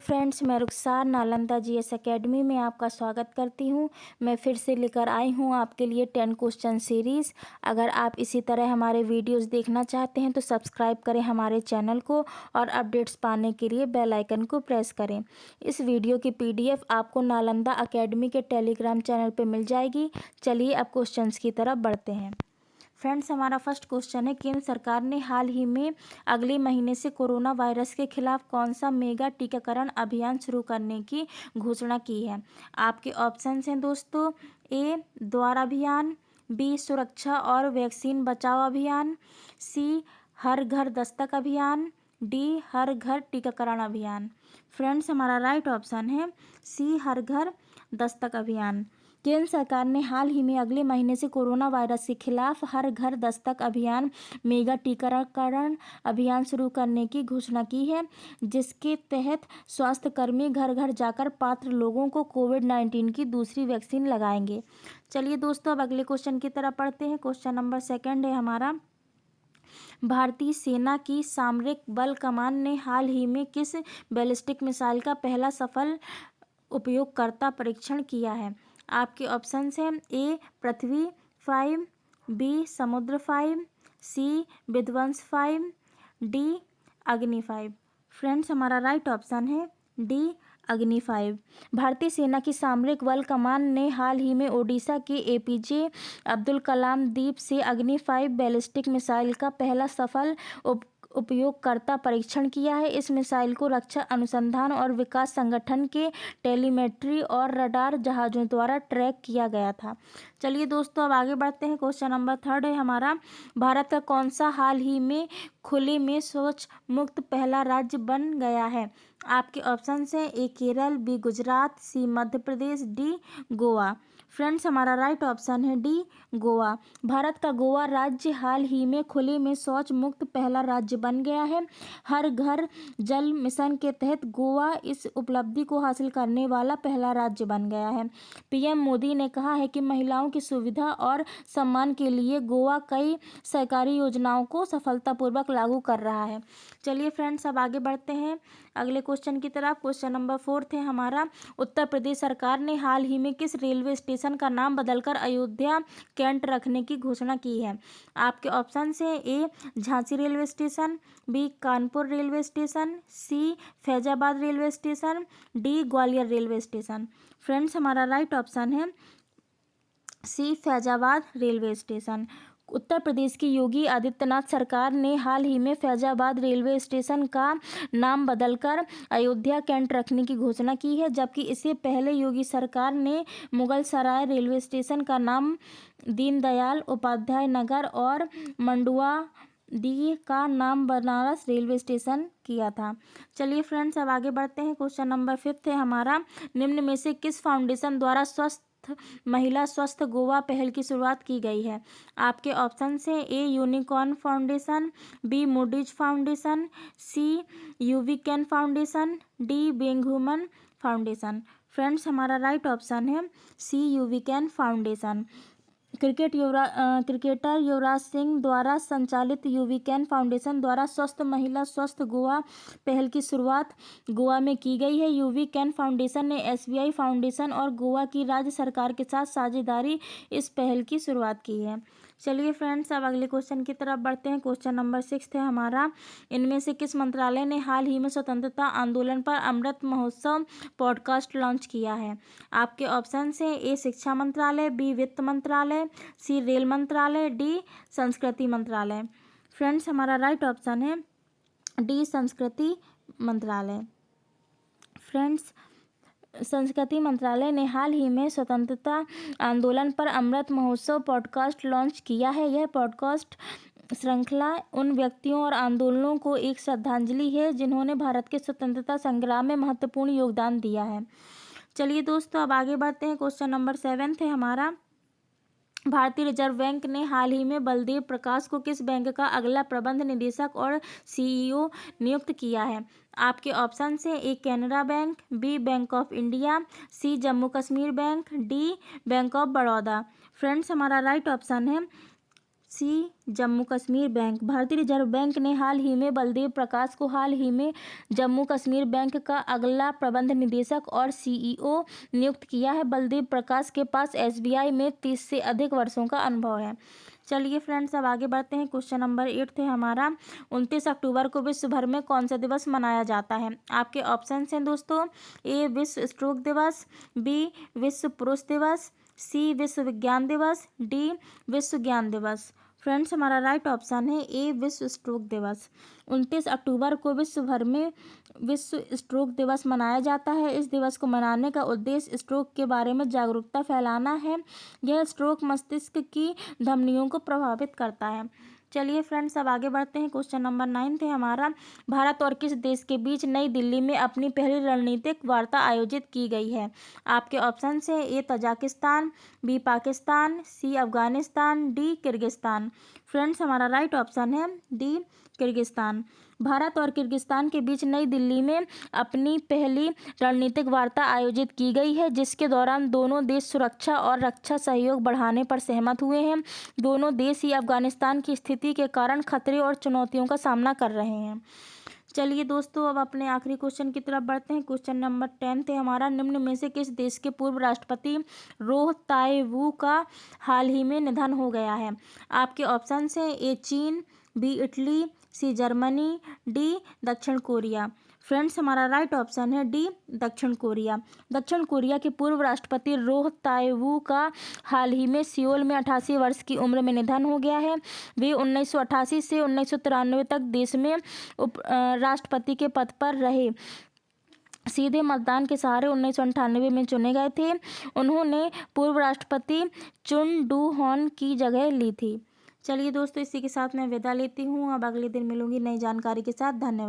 Friends, मैं रुखसार Nalanda GS academy में आपका स्वागत करती हूं। मैं फिर से लेकर आई हूं आपके लिए 10 क्वेश्चन सीरीज़। अगर आप इसी तरह हमारे वीडियोस देखना चाहते हैं तो सब्सक्राइब करें हमारे चैनल को और अपडेट्स पाने के लिए बेल आइकन को प्रेस करें। इस वीडियो की PDF आपको नालंदा एकेडमी के टेलीग्राम चैनल पर मिल जाएगी। चलिए अब क्वेश्चन की तरफ बढ़ते हैं। फ्रेंड्स, हमारा फर्स्ट क्वेश्चन है, केंद्र सरकार ने हाल ही में अगले महीने से कोरोना वायरस के खिलाफ कौन सा मेगा टीकाकरण अभियान शुरू करने की घोषणा की है। आपके ऑप्शंस हैं दोस्तों, ए द्वार अभियान, बी सुरक्षा और वैक्सीन बचाओ अभियान, सी हर घर दस्तक अभियान, डी हर घर टीकाकरण अभियान। फ्रेंड्स, हमारा राइट ऑप्शन है सी हर घर दस्तक अभियान। केंद्र सरकार ने हाल ही में अगले महीने से कोरोना वायरस के खिलाफ हर घर दस्तक अभियान मेगा टीकाकरण अभियान शुरू करने की घोषणा की है, जिसके तहत स्वास्थ्यकर्मी घर घर जाकर पात्र लोगों को कोविड-19 की दूसरी वैक्सीन लगाएंगे। चलिए दोस्तों, अब अगले क्वेश्चन की तरफ पढ़ते हैं। क्वेश्चन नंबर 2 है हमारा, भारतीय सेना की सामरिक बल कमान ने हाल ही में किस बैलिस्टिक मिसाइल का पहला सफल उपयोगकर्ता परीक्षण किया है। आपके ऑप्शंस हैं, ए पृथ्वी 5, बी समुद्र 5, सी विध्वंस 5, डी अग्नि 5। फ्रेंड्स, हमारा राइट ऑप्शन है डी अग्नि 5। भारतीय सेना की सामरिक बल कमान ने हाल ही में ओडिशा के APJ अब्दुल कलाम द्वीप से अग्नि 5 बैलिस्टिक मिसाइल का पहला सफल उपयोगकर्ता परीक्षण किया है। इस मिसाइल को रक्षा अनुसंधान और विकास संगठन के टेलीमेट्री और रडार जहाज़ों द्वारा ट्रैक किया गया था। चलिए दोस्तों, अब आगे बढ़ते हैं। क्वेश्चन नंबर 3 है हमारा, भारत का कौन सा हाल ही में खुले में शौच मुक्त पहला राज्य बन गया है। आपके ऑप्शन हैं, ए केरल, बी गुजरात, सी मध्य प्रदेश, डी गोवा। फ्रेंड्स, हमारा राइट ऑप्शन है डी गोवा। भारत का गोवा राज्य हाल ही में खुले में शौच मुक्त पहला राज्य बन गया है। हर घर जल मिशन के तहत गोवा इस उपलब्धि को हासिल करने वाला पहला राज्य बन गया है। PM मोदी ने कहा है कि महिलाओं की सुविधा और सम्मान के लिए गोवा कई सरकारी योजनाओं को सफलतापूर्वक लागू कर रहा है। चलिए फ्रेंड्स, अब आगे बढ़ते हैं अगले क्वेश्चन की तरफ। क्वेश्चन नंबर 4 है हमारा, उत्तर प्रदेश सरकार ने हाल ही में किस रेलवे स्टेशन का नाम बदलकर अयोध्या कैंट रखने की घोषणा की है। आपके ऑप्शन हैं, A Jhansi railway station, B Kanpur railway station, C Faizabad railway station, D Gwalior railway station. Friends, हमारा राइट ऑप्शन है C Faizabad railway station. Uttar Pradesh की योगी आदित्यनाथ सरकार ने हाल ही में फैजाबाद रेलवे स्टेशन का नाम बदलकर अयोध्या कैंट रखने की घोषणा की है, जबकि इससे पहले योगी सरकार ने मुगल सराय रेलवे स्टेशन का नाम दीनदयाल उपाध्याय नगर और मंडुआ डी का नाम बनारस रेलवे स्टेशन किया था। चलिए फ्रेंड्स, अब आगे बढ़ते हैं। क्वेश्चन नंबर 5 है हमारा, निम्न में से किस फाउंडेशन द्वारा महिला स्वस्थ गोवा पहल की शुरुआत की गई है। आपके ऑप्शन हैं, A Unicorn foundation, B Moody's foundation, C YouWeCan foundation, D BeingHuman foundation. Friends, हमारा राइट ऑप्शन है C YouWeCan foundation. Cricketer Yuvraj Singh द्वारा संचालित यूविकैन फाउंडेशन द्वारा स्वस्थ महिला स्वस्थ गोवा पहल की शुरुआत गोवा में की गई है। यूविकैन फाउंडेशन ने SBI फाउंडेशन और गोवा की राज्य सरकार के साथ साझेदारी इस पहल की शुरुआत की है। चलिए फ्रेंड्स, अब अगले क्वेश्चन की तरफ बढ़ते हैं। क्वेश्चन नंबर 6 है हमारा, इनमें से किस मंत्रालय ने हाल ही में स्वतंत्रता आंदोलन पर अमृत महोत्सव पॉडकास्ट लॉन्च किया है। आपके ऑप्शन हैं, ए शिक्षा मंत्रालय, बी वित्त मंत्रालय, सी रेल मंत्रालय, डी संस्कृति मंत्रालय। फ्रेंड्स, हमारा राइट ऑप्शन है डी संस्कृति मंत्रालय। फ्रेंड्स, संस्कृति मंत्रालय ने हाल ही में स्वतंत्रता आंदोलन पर अमृत महोत्सव पॉडकास्ट लॉन्च किया है। यह पॉडकास्ट श्रृंखला उन व्यक्तियों और आंदोलनों को एक श्रद्धांजलि है जिन्होंने भारत के स्वतंत्रता संग्राम में महत्वपूर्ण योगदान दिया है। चलिए दोस्तों, अब आगे बढ़ते हैं। क्वेश्चन नंबर 7 है हमारा, भारतीय रिजर्व बैंक ने हाल ही में बलदेव प्रकाश को किस बैंक का अगला प्रबंध निदेशक और CEO नियुक्त किया है। आपके ऑप्शन हैं, A Canara bank, B bank of India, C Jammu Kashmir bank, D bank of Baroda. Friends, हमारा राइट ऑप्शन है सी जम्मू कश्मीर बैंक। भारतीय रिजर्व बैंक ने हाल ही में बलदेव प्रकाश को हाल ही में जम्मू कश्मीर बैंक का अगला प्रबंध निदेशक और सीईओ नियुक्त किया है। बलदेव प्रकाश के पास एसबीआई में 30 से अधिक वर्षों का अनुभव है। चलिए फ्रेंड्स, अब आगे बढ़ते हैं। क्वेश्चन नंबर 8 है हमारा, 29 अक्टूबर को विश्व भर में कौन सा दिवस मनाया जाता है? आपके ऑप्शंस हैं दोस्तों, ए विश्व स्ट्रोक दिवस, बी विश्व पुरुष दिवस, सी विश्व विज्ञान दिवस, डी विश्व ज्ञान दिवस। फ्रेंड्स, हमारा राइट ऑप्शन है ए विश्व स्ट्रोक दिवस। 29 अक्टूबर को विश्व भर में विश्व स्ट्रोक दिवस मनाया जाता है। इस दिवस को मनाने का उद्देश्य स्ट्रोक के बारे में जागरूकता फैलाना है। यह स्ट्रोक मस्तिष्क की धमनियों को प्रभावित करता है। चलिए फ्रेंड्स, अब आगे बढ़ते हैं। क्वेश्चन नंबर 9 है हमारा, भारत और किस देश के बीच नई दिल्ली में अपनी पहली रणनीतिक वार्ता आयोजित की गई है? आपके ऑप्शन है, ए तजाकिस्तान, बी पाकिस्तान, सी अफगानिस्तान, डी किर्गिस्तान। फ्रेंड्स, हमारा राइट ऑप्शन है डी किर्गिस्तान। भारत और किर्गिस्तान के बीच नई दिल्ली में अपनी पहली रणनीतिक वार्ता आयोजित की गई है, जिसके दौरान दोनों देश सुरक्षा और रक्षा सहयोग बढ़ाने पर सहमत हुए हैं। दोनों देश ही अफगानिस्तान की स्थिति के कारण खतरे और चुनौतियों का सामना कर रहे हैं। चलिए दोस्तों, अब अपने आखिरी क्वेश्चन की तरफ बढ़ते हैं। क्वेश्चन नंबर 10 है हमारा, निम्न में से किस देश के पूर्व राष्ट्रपति रोह ताई-वू का हाल ही में निधन हो गया है? आपके ऑप्शन हैं, ए चीन, B Italy, C Germany, D दक्षिण कोरिया। फ्रेंड्स, हमारा राइट ऑप्शन है डी दक्षिण कोरिया। दक्षिण कोरिया के पूर्व राष्ट्रपति रोह ताई-वू का हाल ही में सियोल में 88 वर्ष की उम्र में निधन हो गया है। वे 1988 से 1993 तक देश में राष्ट्रपति के पद पर रहे। सीधे मतदान के सहारे 1998 में चुने गए थे। उन्होंने पूर्व राष्ट्रपति चुन डू होन की जगह ली थी। चलिए दोस्तों, इसी के साथ मैं विदा लेती हूँ। अब अगले दिन मिलूंगी नई जानकारी के साथ। धन्यवाद।